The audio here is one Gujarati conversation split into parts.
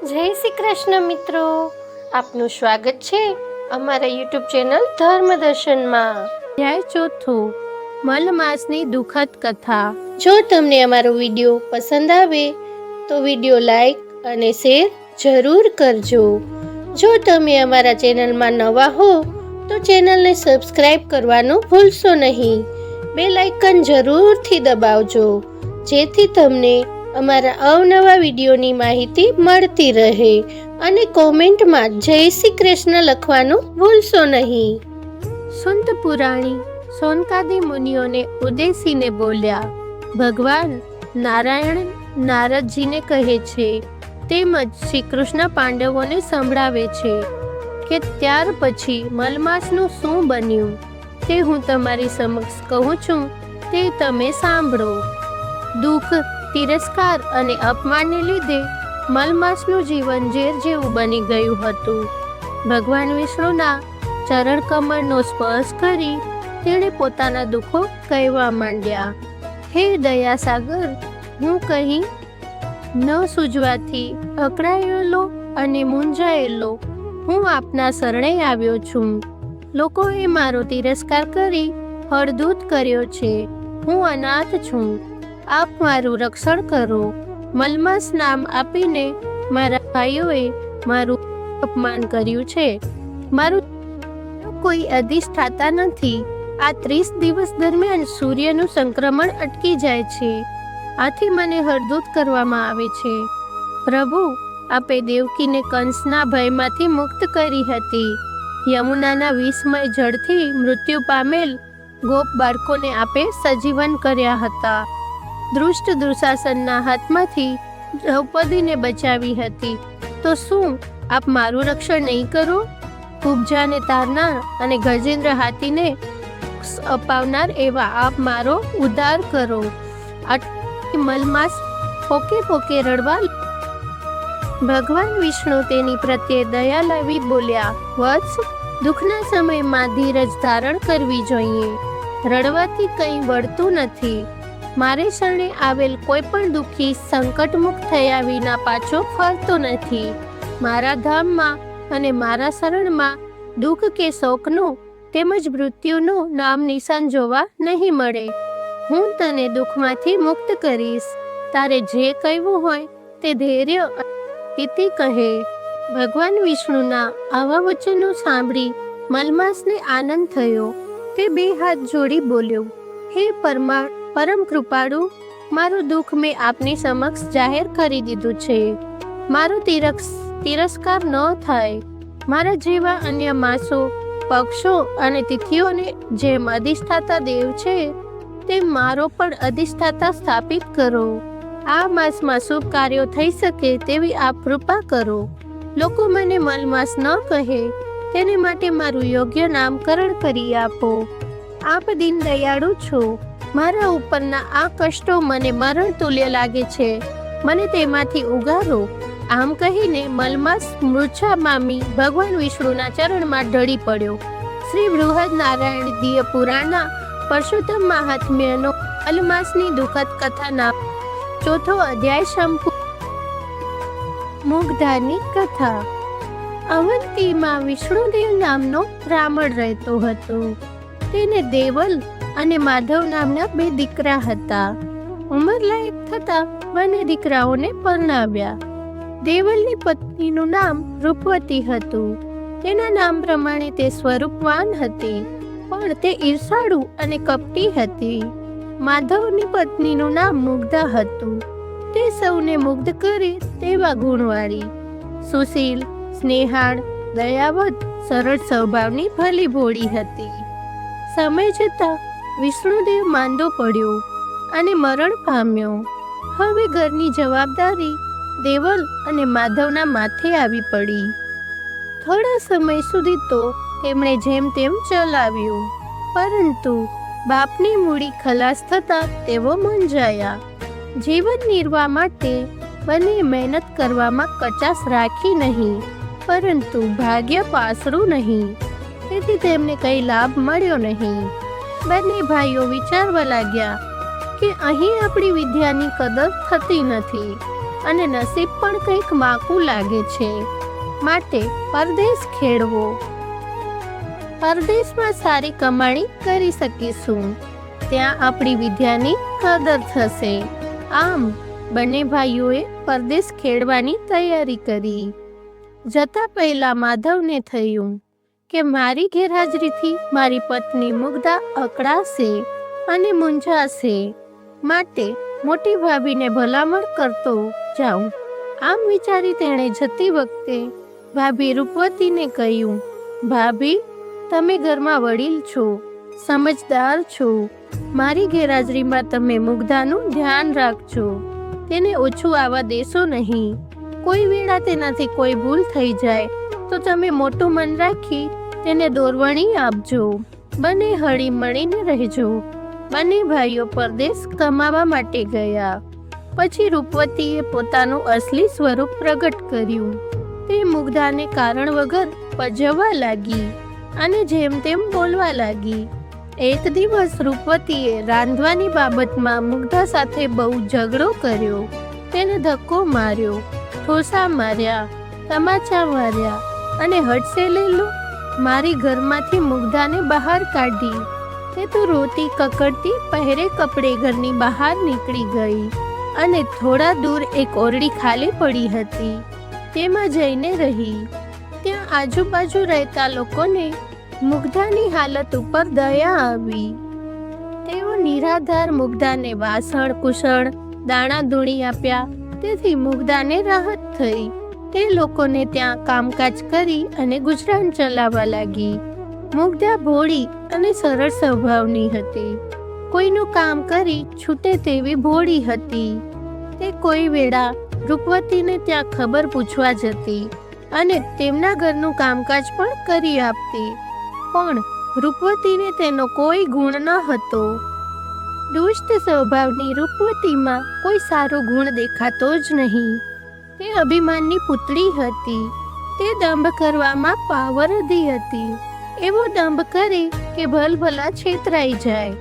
જય શ્રી કૃષ્ણ મિત્રો, આપનું સ્વાગત છે અમારા યુટ્યુબ ચેનલ ધર્મ દર્શનમાં. અધ્યાય ચોથો, મલમાસની દુઃખદ કથા. જો તમને અમારો વિડીયો પસંદ આવે તો વિડીયો લાઈક અને શેર જરૂર કરજો. જો તમે અમારા ચેનલમાં નવા હો તો ચેનલને સબસ્ક્રાઈબ કરવાનું ભૂલશો નહીં. બેલ આઇકન જરૂરથી દબાવજો જેથી તમને અમારા અવનવા વિડીયોની માહિતી મળતી રહે અને કોમેન્ટમાં જય શ્રી કૃષ્ણ લખવાનું ભૂલશો નહીં. સુંત પુરાણી સોનકાદી મુનિઓને ઉદ્દેશીને બોલ્યા. ભગવાન નારાયણ નારદજીને કહે છે તેમજ શ્રી કૃષ્ણ પાંડવોને સંભળાવે છે કે ત્યાર પછી મલમાસનું શું બન્યું તે હું તમારી સમક્ષ કહું છું, તે તમે સાંભળો. દુઃખ, તિરસ્કાર અને અપમાનને લીધે મલમાસનું જીવન ઝેર જેવું બની ગયું હતું. ભગવાન વિષ્ણુના ચરણ કમળનો સ્પર્શ કરી તેણે પોતાના દુઃખો કહેવા માંડ્યા. હે દયાસાગર, હું કહી ન સૂઝવાથી અકળાયેલો અને મૂંઝાયેલો હું આપના શરણે આવ્યો છું. લોકોએ મારો તિરસ્કાર કરી હળદૂત કર્યો છે. હું અનાથ છું, આપ મારું રક્ષણ કરો. મલમાસ નામ આપીને મારા ભાઈઓએ મારું અપમાન કર્યું છે. મારું કોઈ અધિષ્ઠાતા નથી. આ 30 દિવસ દરમિયાન સૂર્યનું સંક્રમણ અટકી જાય છે, આથી મને હળદૂત કરવામાં આવે છે. પ્રભુ, આપે દેવકીને કંસના ભયમાંથી મુક્ત કરી હતી. યમુનાના વિષમય જળથી મૃત્યુ પામેલ ગોપ બાળકોને આપે સજીવન કર્યા હતા. દુષ્ટ દુશાસનના હાથમાંથી દ્રૌપદીને બચાવી હતી. તો શું આપ મારું રક્ષણ નહીં કરો? કુબજાને તારનાર અને ગજેન્દ્ર હાથીને અપાવનાર એવા આપ મારો ઉદ્ધાર કરો. મલમાસ પોકે પોકે રડવા. ભગવાન વિષ્ણુ તેની પ્રત્યે દયા લાવી બોલ્યા. વત્સ, દુઃખના સમયમાં ધીરજ ધારણ કરવી જોઈએ. રડવાથી કંઈ વળતું નથી. મારે શરણે આવેલ કોઈ પણ દુઃખી સંકટમુક્ત થયા વિના પાછો ફરતો નથી. મારા ધામમાં અને મારા શરણમાં દુઃખ કે શોકનું તેમજ મૃત્યુનું નામ નિશાન જોવા નહીં મળે. હું તને દુઃખમાંથી મુક્ત કરીશ. તારે જે કહેવું હોય તે ધૈર્ય તિતિ કહે. ભગવાન વિષ્ણુના આવા વચનો સાંભળી મલમાસને આનંદ થયો. તે બે હાથ જોડી બોલ્યો, હે પરમ કૃપાળુ, મારું દુઃખ મેં આપની સમક્ષ જાહેર કરી દીધું છે. મારો તિરસ્કાર ન થાય. મારા જેવા અન્ય માસો, પક્ષો અને તિથિઓને જેમ અધિષ્ઠાતા દેવ છે તેમ મારો પણ અધિષ્ઠાતા સ્થાપિત કરો. આ માસમાં શુભ કાર્યો થઈ શકે તેવી આપ કૃપા કરો. લોકો મને મલમાસ ન કહે તેને માટે મારું યોગ્ય નામકરણ કરી આપો. આપ દીન દયાળુ છો. મારા ઉપરના આ કષ્ટો મને મરણ તુલ્ય લાગે છે. મને તેમાંથી ઉગારો. આમ કહીને મલમાસ મૂર્છા પામી ભગવાન વિષ્ણુના ચરણમાં ઢળી પડ્યો. શ્રી બૃહદ નારાયણ દિવ્ય પુરાણના પરશુત્તમ મહાત્મ્યનો મલમાસની દુઃખદ કથાના ચોથો અધ્યાય સંપૂર્ણ. મુગધાની કથા. અવંતીમાં વિષ્ણુદેવ નામનો બ્રાહ્મણ રહેતો હતો. તેને દેવલ અને માધવ નામના બે દીકરા હતા. ઉંમરલાયક થતા બંને દીકરાઓને પરણાવ્યા. દેવલની પત્નીનું નામ રૂપવતી હતું. તેના નામ પ્રમાણે તે સ્વરૂપવાન હતી, પણ તે ઈર્ષાળુ અને કપટી હતી. માધવની પત્નીનું નામ મુગ્ધા હતું. તે સૌને મુગ્ધ કરે તેવા ગુણવાળી, સુશીલ, સ્નેહાળ, દયાવત, સરળ સ્વભાવની ભલી ભોળી હતી. સમય જતાં વિષ્ણુદેવ માંદો પડ્યો અને મરણ પામ્યો. હવે ઘરની જવાબદારી દેવલ અને માધવના માથે આવી પડી. થોડા સમય સુધી તો તેમણે જેમ તેમ ચલાવ્યું, પરંતુ બાપની મૂડી ખલાસ થતાં તેઓ મૂંઝાયા. જીવન નિર્વાહ માટે બંને મહેનત કરવામાં કચાશ રાખી નહીં, પરંતુ ભાગ્ય પાસરું નહીં, તેથી તેમને કંઈ લાભ મળ્યો નહીં. બંને ભાઈઓ વિચારવા લાગ્યા કે અહીં આપણી વિદ્યાની કદર થતી નથી. અને નસીબ પણ કંઈક માકું લાગે છે, માટે પરદેશ ખેડવો. પરદેશમાં સારી કમાણી કરી શકીશું. ત્યાં આપણી વિદ્યાની કદર થશે. આમ બંને ભાઈઓએ પરદેશ ખેડવાની તૈયારી કરી. જતા પહેલા માધવને થયું કે મારી ગેરહાજરીથી મારી પત્ની મુગ્ધા અકળાશે અને મૂંઝાશે, માટે મોટી ભાભીને ભલામણ કરતો જાઉં. આમ વિચારી તેણે જતી વખતે ભાભી રૂપવતીને કહ્યું, ભાભી, તમે ઘરમાં વડીલ છો, સમજદાર છો. મારી ગેરહાજરીમાં તમે મુગ્ધાનું ધ્યાન રાખજો. તેને ઓછું આવવા દેશો નહીં. કોઈ વેળા તેનાથી કોઈ ભૂલ થઈ જાય તો તમે મોટું મન રાખી તેને દોરવણી આપજો. બંને હળી મળીને રહેજો. બંને ભાઈઓ પરદેશ કમાવા માટે ગયા. પછી રૂપવતીએ પોતાનું અસલી સ્વરૂપ પ્રગટ કર્યું. તે મુગ્ધાને કારણ વગર પજવવા લાગી અને જેમ તેમ બોલવા લાગી. એક દિવસ રૂપવતીએ રાંધવાની બાબતમાં મુગ્ધા સાથે બહુ ઝઘડો કર્યો. તેને ધક્કો માર્યો, ઠોસા માર્યા, તમાચા માર્યા અને હટસે લેલું મારી ઘરમાંથી મુગ્ધાને બહાર કાઢી. તે તો રોતી કકડતી પહેરે કપડે ઘરની બહાર નીકળી ગઈ અને થોડા દૂર એક ઓરડી ખાલી પડી હતી. તેમાં જઈને રહી. ત્યાં આજુબાજુ રહેતા લોકોને મુગ્ધાની હાલત ઉપર દયા આવી. તેઓ નિરાધાર મુગ્ધાને વાસણ કુસણ દાણા ધૂણી આપ્યા. તેથી મુગ્ધાને રાહત થઈ. તે લોકોને ત્યાં કામકાજ કરી અને ગુજરાન ચલાવવા લાગી. મુગ્ધા ભોળી અને સરળ સ્વભાવની હતી. કોઈનું કામ કરી છૂટે તેવી ભોળી હતી. તે કોઈ વેળા રૂપવતીને ત્યાં ખબર પૂછવા જતી અને તેમના ઘરનું કામકાજ પણ કરી આપતી. પણ રૂપવતીને તેનો કોઈ ગુણ ન હતો. દુષ્ટ સ્વભાવની રૂપવતીમાં કોઈ સારો ગુણ દેખાતો જ નહીં. તે અભિમાનની પુતળી હતી. તે દંભ કરવામાં પાવરધી હતી. એવો દંભ કરે કે ભલભલા છેતરાઈ જાય.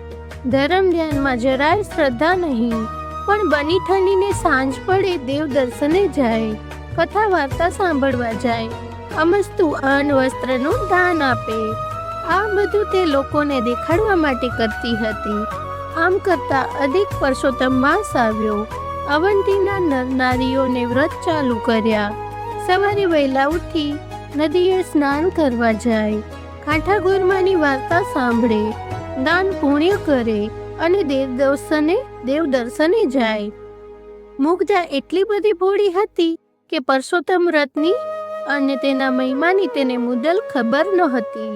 ધર્મ ધ્યાનમાં જરાય શ્રદ્ધા નહીં, પણ બની ઠંડીને સાંજ પડે દેવ દર્શને જાય, કથા વાર્તા સાંભળવા જાય, અમસ્તુ અન્ન વસ્ત્રનું દાન આપે. આ બધું તે લોકોને દેખાડવા માટે કરતી હતી. આમ કરતા અધિક પરસોત્તમ માસ આવ્યો. અવંતીના નરનારીઓને વ્રત ચાલુ કર્યા. સવારે વહેલા ઉઠી નદીએ સ્નાન કરવા જાય, કાંઠાગોરમાની વાર્તા સાંભળે, દાન પુણ્ય કરે અને દેવ દર્શને જાય. મુગ્ધા એટલી બધી ભોળી હતી કે પરસોત્તમ વ્રતની અને તેના મહિમાની તેને મુદલ ખબર નહોતી.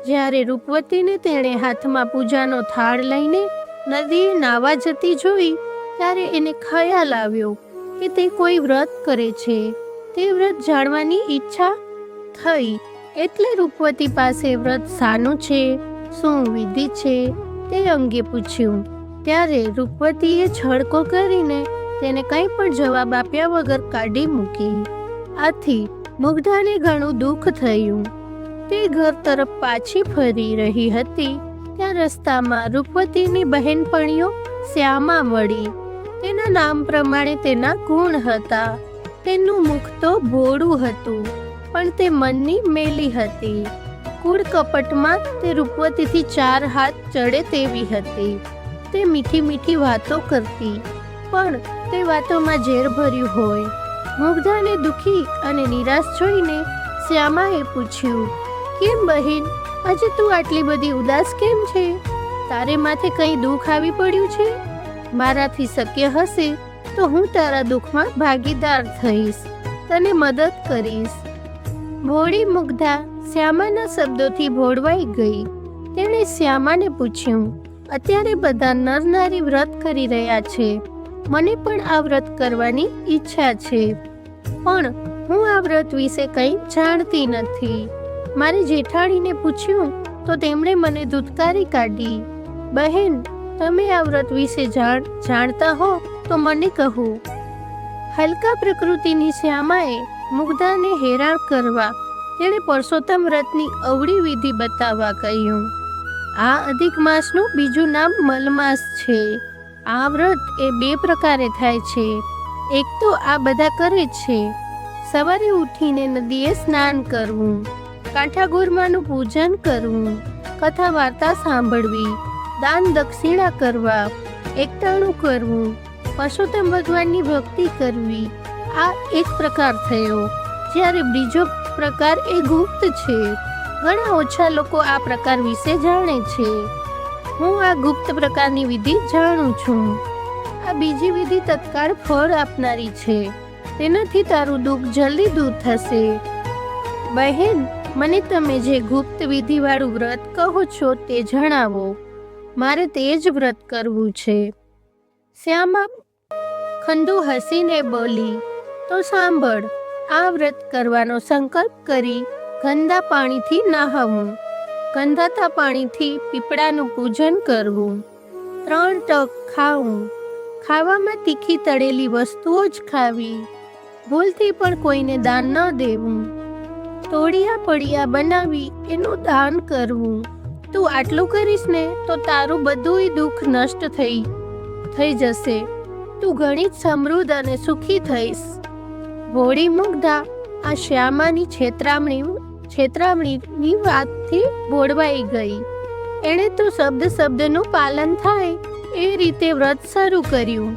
જ્યારે રૂપવતીને તેણે હાથમાં પૂજાનો થાળ લઈને નદીએ નાવા જતી જોઈ, ત્યારે એને ખ્યાલ આવ્યો કે તે કોઈ વ્રત કરે છે. તે વ્રત જાણવાની ઈચ્છા થઈ. એટલે રૂપવતી પાસે વ્રત શાનું છે, શું વિધિ છે તે અંગે પૂછ્યું. ત્યારે રૂપવતીએ છળકો કરીને તેને કંઈ પણ જવાબ આપ્યા વગર કાઢી મૂકી. આથી મુગ્ધાને ઘણું દુઃખ થયું. તે ઘર તરફ પાછી ફરી રહી હતી ત્યાં રસ્તામાં રૂપવતીની બહેનપણીઓ શ્યામા મળી. તેના નામ પ્રમાણે તેના ગુણ હતા. તેનું મુખ તો ભોળું હતું, પણ તે મનની મેલી હતી. કૂડ કપટમાં તે રૂપવતીથી 4 હાથ ચડે તેવી હતી. તે મીઠી મીઠી વાતો કરતી, પણ તે વાતોમાં ઝેર ભર્યું હોય. મુગ્ધાને દુઃખી અને નિરાશ જોઈને શ્યામાએ પૂછ્યું, કેમ બહેન, આજે તું આટલી બધી ઉદાસ કેમ છે? તારે માથે કંઈ દુઃખ આવી પડ્યું છે? મારાથી શક્ય હશે તો હું તારા દુઃખમાં ભાગીદાર થઈશ, તને મદદ કરીશ. ભોળી મુગ્ધા શ્યામાના શબ્દોથી ભોળવાઈ ગઈ. તેણે શ્યામાને પૂછ્યું, અત્યારે બધા નરનારી વ્રત કરી રહ્યા છે. મને પણ આ વ્રત કરવાની ઈચ્છા છે, પણ હું આ વ્રત વિશે કંઈ જાણતી નથી. મારી જેઠાણીને પૂછ્યું તો તેમણે મને ધૂતકારી કાઢી. બહેન, તમે આ વ્રત વિશે જાણતા હો તો મને કહો. હલકા પ્રકૃતિની શ્યામાએ મુગ્ધાને હેરાન કરવા તેણે પરસોત્તમ વ્રતની અવળી વિધિ બતાવવા કહ્યું. આ અધિક માસનું બીજું નામ મલમાસ છે. આ વ્રત એ 2 પ્રકારે થાય છે. એક તો આ બધા કરે છે, સવારે ઉઠીને નદીએ સ્નાન કરવું, કાંઠાગોરમાનું પૂજન કરવું, કથા વાર્તા સાંભળવી, દાન દક્ષિણા કરવા, એકટાણું કરવું, પરસોત્તમ ભગવાનની ભક્તિ કરવી, આ એક પ્રકાર થયો. જ્યારે બીજો પ્રકાર એ ગુપ્ત છે. ઘણા ઓછા લોકો આ પ્રકાર વિશે જાણે છે. હું આ ગુપ્ત પ્રકારની વિધિ જાણું છું. આ બીજી વિધિ તત્કાળ ફળ આપનારી છે. તેનાથી તારું દુઃખ જલ્દી દૂર થશે. બહેન, મને તમે જે ગુપ્ત વિધિવાળું વ્રત કહો છો તે જણાવો. મારે તે જ વ્રત કરવું છે. શ્યામા ખંડુ હસીને બોલી, તો સાંભળ, આ વ્રત કરવાનો સંકલ્પ કરી ગંદા પાણીથી નહાવું, ગંધાતા પાણીથી પીપળાનું પૂજન કરવું, 3 ટક ખાવું, ખાવામાં તીખી તળેલી વસ્તુઓ જ ખાવી, ભૂલથી પણ કોઈને દાન ન દેવું, તોડિયા પડિયા બનાવી એનું દાન કરવું. તું આટલું કરીશ ને તો તારું બધુંય દુઃખ નષ્ટ થઈ જશે. તું ઘણી જ સમૃદ્ધ અને સુખી થઈશ. ભોળી મુગ્ધા આ શ્યામાની છેતરામણીની વાતથી બોળવાઈ ગઈ. એણે તો શબ્દનું પાલન થાય એ રીતે વ્રત શરૂ કર્યું.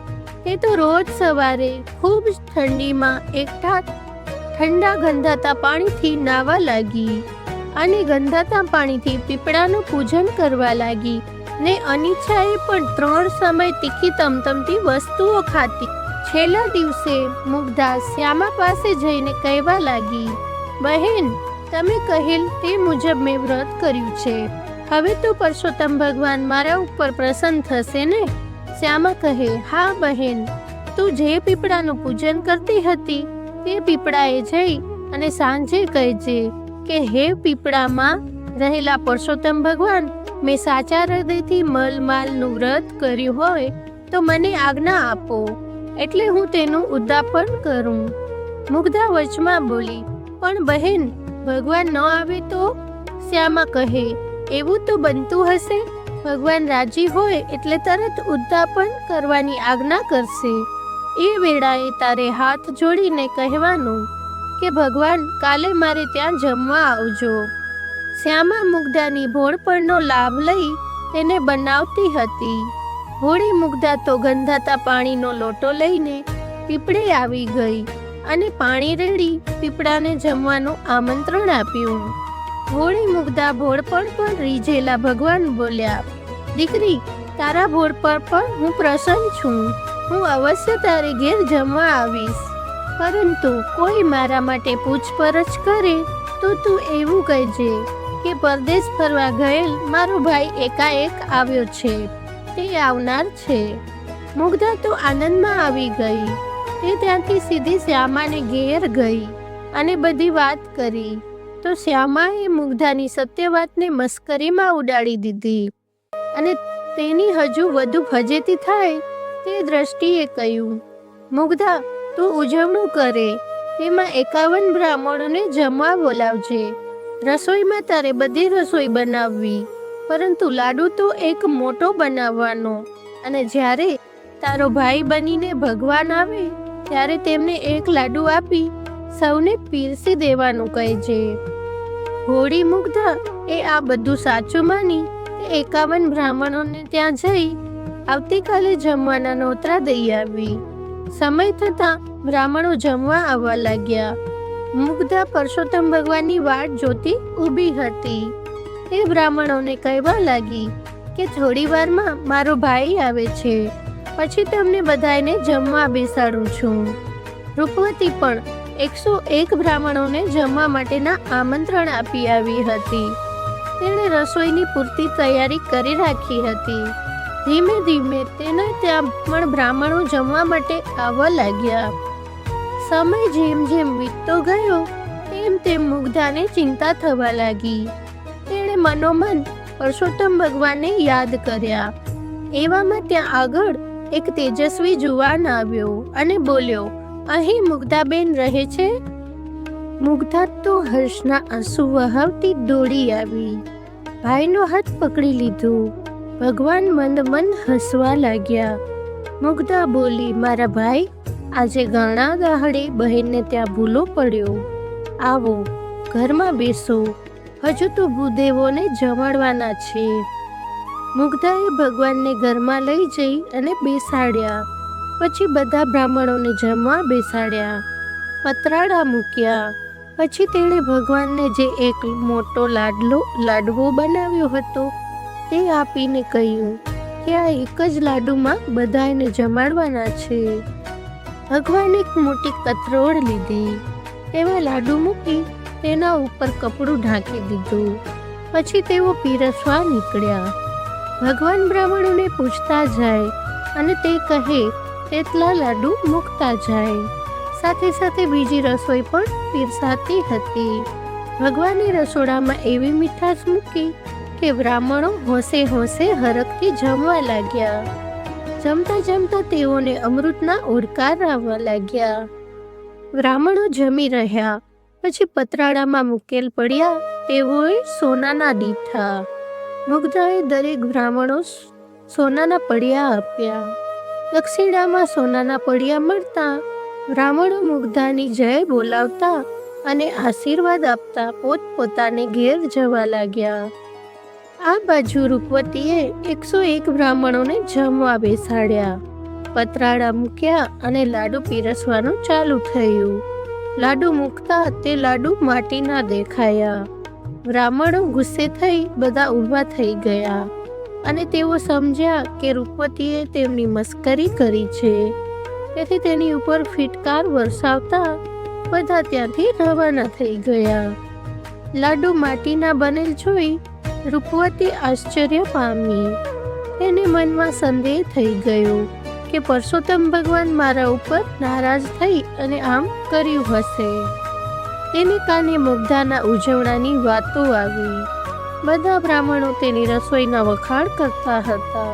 એ તો રોજ સવારે ખૂબ જ ઠંડીમાં ઠંડા ગંધાતા પાણીથી નાહવા લાગી અને ગંધાતા પાણીથી પીપળાનું પૂજન કરવા લાગી ને અનિચ્છાએ પણ 3 સમય તીખી તમતમતી વસ્તુઓ ખાતી. છેલ્લા દિવસે મુગ્ધા શ્યામા પાસે જઈને કહેવા લાગી, બહેન, તમે કહેલ તે મુજબ મેં વ્રત કર્યું છે. હવે તો પરસોત્તમ ભગવાન મારા ઉપર પ્રસન્ન થશે ને? શ્યામા કહે, હા બહેન, તું જે પીપળાનું પૂજન કરતી હતી તે પીપળાએ જઈ અને સાંજે કહેજે કે હે પીપળામાં રહેલા પરસોત્તમ ભગવાન, મેં સાચા હૃદયથી મલમાલનું વ્રત કર્યું હોય તો મને આજ્ઞા આપો, એટલે હું તેનું ઉદ્યાપન કરું. મુગ્ધા વચમાં બોલી, પણ બહેન, ભગવાન ન આવે તો? શ્યામા કહે, એવું તો બનતું હશે. ભગવાન રાજી હોય એટલે તરત ઉદ્યાપન કરવાની આજ્ઞા કરશે. એ વેળાએ તારે હાથ જોડીને કહેવાનું કે ભગવાન, કાલે મારે ત્યાં જમવા આવજો. શ્યામા મુગ્ધાની ભોળપણનો લાભ લઈ તેને બનાવતી હતી. ભોળી મુગ્ધા તો ગંધાતા પાણીનો લોટો લઈને પીપળે આવી ગઈ અને પાણી રેડી પીપળાને જમવાનું આમંત્રણ આપ્યું. ભોળી મુગ્ધા ભોળપણ પર રીઝેલા ભગવાન બોલ્યા, દીકરી, તારા ભોળપણ પર હું પ્રસન્ન છું. હું અવશ્ય તારે ઘેર જમવા આવીશ. પરંતુ કોઈ મારા માટે પૂછપરછ કરે તો તું એવું કહેજે કે પરદેશ ફરવા ગયેલ મારો ભાઈ એકાએક આવ્યો છે, તે આવનાર છે. મુગ્ધા તો આનંદમાં આવી ગઈ. તે ત્યાંથી સીધી શ્યામાને ઘેર ગઈ અને બધી વાત કરી. તો શ્યામાએ મુગ્ધાની સત્ય વાતને મસ્કરીમાં ઉડાડી દીધી અને તેની હજુ વધુ ફજેતી થાય તે દ્રષ્ટિએ કહ્યું, મુગ્ધા, તું ઉજવણું કરે, તેમાં 51 બ્રાહ્મણોને જમવા બોલાવજે. રસોઈમાં તારે બધી રસોઈ બનાવવી, પરંતુ લાડુ તો એક મોટો બનાવવાનો, અને જ્યારે તારો ભાઈ બનીને ભગવાન આવે ત્યારે તેમને 1 લાડુ આપી સૌને પીરસી દેવાનું કહેજે. ભોળી મુગ્ધા એ આ બધું સાચું માની તે 51 બ્રાહ્મણોને ત્યાં જઈ આવતીકાલે જમવાના નોતરા દઈ આવી. સમય થતાં બ્રાહ્મણો જમવા આવવા લાગ્યા. મુગ્ધા પરસોત્તમ ભગવાનની વાટ જોતી ઊભી હતી. તે બ્રાહ્મણોને કહેવા લાગી કે થોડી વારમાં મારો ભાઈ આવે છે, પછી તમને બધાને જમવા બેસાડું છું. રૂપવતી પણ 101 બ્રાહ્મણોને જમવા માટેના આમંત્રણ આપી આવી હતી. તેણે રસોઈની પૂરતી તૈયારી કરી રાખી હતી. ધીમે ધીમે તેના ત્યાં પણ બ્રાહ્મણો જમવા માટે આવવા લાગ્યા. સમય જેમ જેમ વીતતો ગયો તેમ તેમ મુગ્ધાને ચિંતા થવા લાગી. તેણે મનોમન પરસોત્તમ ભગવાનને યાદ કર્યા. એવામાં ત્યાં આગળ એક તેજસ્વી જુવાન આવ્યો અને બોલ્યો, અહીં મુગ્ધાબેન રહે છે? મુગ્ધા તો હર્ષના આંસુ વહાવતી દોડી આવી. ભાઈનો હાથ પકડી લીધો. ભગવાન મંદ મંદ હસવા લાગ્યા. મુગ્ધા બોલી, મારા ભાઈ, આજે ઘણા દાહડે બહેનને ત્યાં ભૂલો પડ્યો. આવો, ઘરમાં બેસો, હજુ તો ભૂદેવોને જમાડવાના છે. મુગ્ધાએ ભગવાનને ઘરમાં લઈ જઈ અને બેસાડ્યા. પછી બધા બ્રાહ્મણોને જમવા બેસાડ્યા, પતરાળા મૂક્યા. પછી તેણે ભગવાનને જે એક મોટો લાડવો બનાવ્યો હતો તે આપીને કહ્યું કે આ એક જ લાડુમાં બધાને જમાડવાના છે. ભગવાને એક મોટી કથરોડ લીધી, તેમાં લાડુ મૂકી તેના ઉપર કપડું ઢાંકી દીધું. પછી તેઓ પીરસવા નીકળ્યા. ભગવાન બ્રાહ્મણોને પૂછતા જાય અને તે કહે તેટલા લાડુ મૂકતા જાય. સાથે સાથે બીજી રસોઈ પણ પીરસાતી હતી. ભગવાને રસોડામાં એવી મીઠાશ મૂકી કે બ્રાહ્મણો હોંશે હોંશે હરખથી જમવા લાગ્યા. જમતા જમતા તેઓને અમૃતના ઓડકાર આવવા લાગ્યા. બ્રાહ્મણો જમી રહ્યા પછી પતરાળામાં મૂકેલ પડ્યા તેઓએ સોનાના દીઠા. મુગ્ધાએ દરેક બ્રાહ્મણો સોનાના પડિયા આપ્યા. દક્ષિણામાં સોનાના પડિયા મળતા બ્રાહ્મણો મુગ્ધાની જય બોલાવતા અને આશીર્વાદ આપતા પોતપોતાને ઘેર જવા લાગ્યા. આ બાજુ રૂપવતીએ 101 બ્રાહ્મણોને જમવા બેસાડ્યા, પતરાળા મૂક્યા અને લાડુ પીરસવાનું ચાલુ થયું. લાડુ મૂકતા તે લાડુ માટીના દેખાયા. બ્રાહ્મણો ગુસ્સે થઈ બધા ઊભા થઈ ગયા અને તેઓ સમજ્યા કે રૂપવતીએ તેમની મસ્કરી કરી છે. તેથી તેની ઉપર ફિટકાર વરસાવતા બધા ત્યાંથી રવાના થઈ ગયા. લાડુ માટીના બનેલ જોઈ રૂપવતી આશ્ચર્ય પામી. તેને મનમાં સંદેહ થઈ ગયો કે પરસોત્તમ ભગવાન મારા ઉપર નારાજ થઈ અને આમ કર્યું હશે. તેને કાને મુગ્ધાના ઉજવણાની વાતો આવી. બધા બ્રાહ્મણો તેની રસોઈના વખાણ કરતા હતા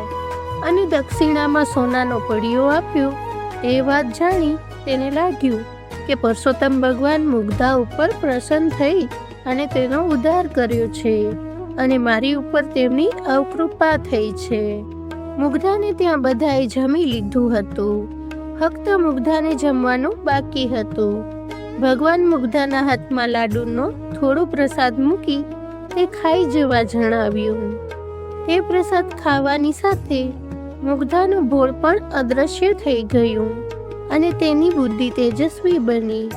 અને દક્ષિણામાં સોનાનો પડિયો આપ્યો. એ વાત જાણી તેને લાગ્યું કે પરસોત્તમ ભગવાન મુગ્ધા ઉપર પ્રસન્ન થઈ અને તેનો ઉદ્ધાર કર્યો છે અને મારી ઉપર તેમની અવકૃપા થઈ છે. મુગ્ધાને ત્યાં બધાએ જમી લીધું હતું. ફક્ત મુગ્ધાને જમવાનું બાકી હતું. ભગવાન મુગ્ધાના હાથમાં લાડુનો થોડો પ્રસાદ મૂકી તે ખાઈ જવા જણાવ્યું. તે પ્રસાદ ખાવાની સાથે મુગ્ધાનું ભોળ પણ અદૃશ્ય થઈ ગયું અને તેની બુદ્ધિ તેજસ્વી બની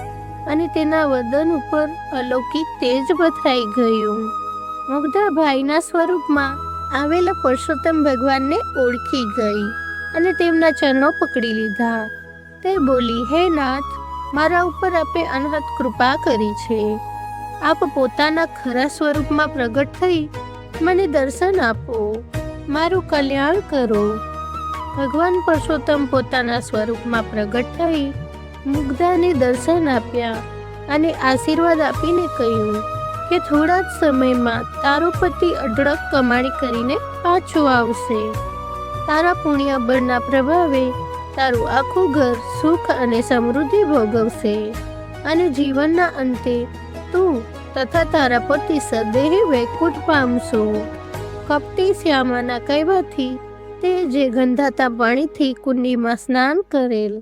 અને તેના વદન ઉપર અલૌકિક તેજ પથરાઈ ગયું. મુગ્ધા ભાઈના સ્વરૂપમાં આવેલા પરસોત્તમ ભગવાનને ઓળખી ગઈ અને તેમના ચરણો પકડી લીધા. તે બોલી, હે નાથ, મારા ઉપર આપે અનહદ કૃપા કરી છે. આપ પોતાના ખરા સ્વરૂપમાં પ્રગટ થઈ મને દર્શન આપો, મારું કલ્યાણ કરો. ભગવાન પરસોત્તમ પોતાના સ્વરૂપમાં પ્રગટ થઈ મુગ્ધાને દર્શન આપ્યા અને આશીર્વાદ આપીને કહ્યું કે થોડા જ સમયમાં તારો પતિ અઢળક કમાણી કરીને પાછો આવશે. તારા પુણ્ય બળના પ્રભાવે તારું આખું ઘર સુખ અને સમૃદ્ધિ ભોગવશે અને જીવનના અંતે તું તથા તારા પતિ સદેહ વૈકુંઠ પામશો. કપટી શ્યામાના કહેવાથી તે જે ગંધાતા પાણીથી કુંડીમાં સ્નાન કરેલ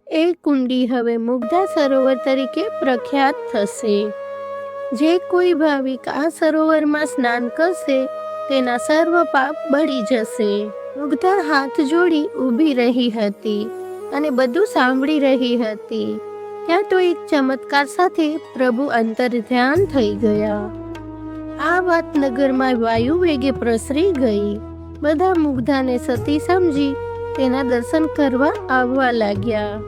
એ કુંડી હવે મુગ્ધા સરોવર તરીકે પ્રખ્યાત થશે. જે કોઈ ભાવિક આ સરોવરમાં સ્નાન કરશે તેના સર્વ પાપ બળી જશે. મુગ્ધા હાથ જોડી ઊભી રહી હતી અને બધું સાંભળી રહી હતી. ત્યાં તો એક ચમત્કાર સાથે પ્રભુ અંતર ધ્યાન થઈ ગયા. આ વાત નગરમાં વાયુ વેગે પ્રસરી ગઈ. બધા મુગ્ધાને સતી સમજી તેના દર્શન કરવા આવવા લાગ્યા.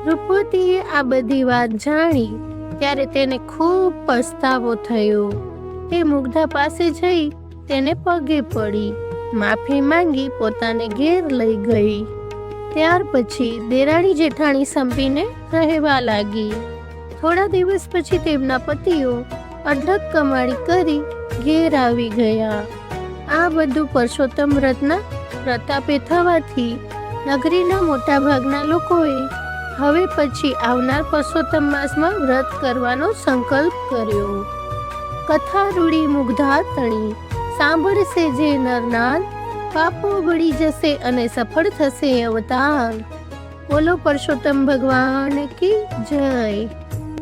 રૂપવતીએ આ બધી વાત જાણી ત્યારે તેને ખૂબ પસ્તાવો થયો. તે મુગ્ધા પાસે જઈ તેને પગે પડી માફી માંગી પોતાને ઘેર લઈ ગઈ. ત્યાર પછી દેરાણી જેઠાણી સંપીને રહેવા લાગી. થોડા દિવસ પછી તેમના પતિઓ અઢળક કમાણી કરી ઘેર આવી ગયા. આ બધું પરસોત્તમ વ્રતના પ્રતાપે થવાથી નગરીના મોટા ભાગના લોકોએ હવે પછી આવનાર પરસોત્તમ માસમાં વ્રત કરવાનો સંકલ્પ કર્યો. કથા રૂડી મુગ્ધા તણી, સાંભળશે જે નરનાર, પાપો બળી જશે અને સફળ થશે અવતાર. બોલો પરસોત્તમ ભગવાન કી જય.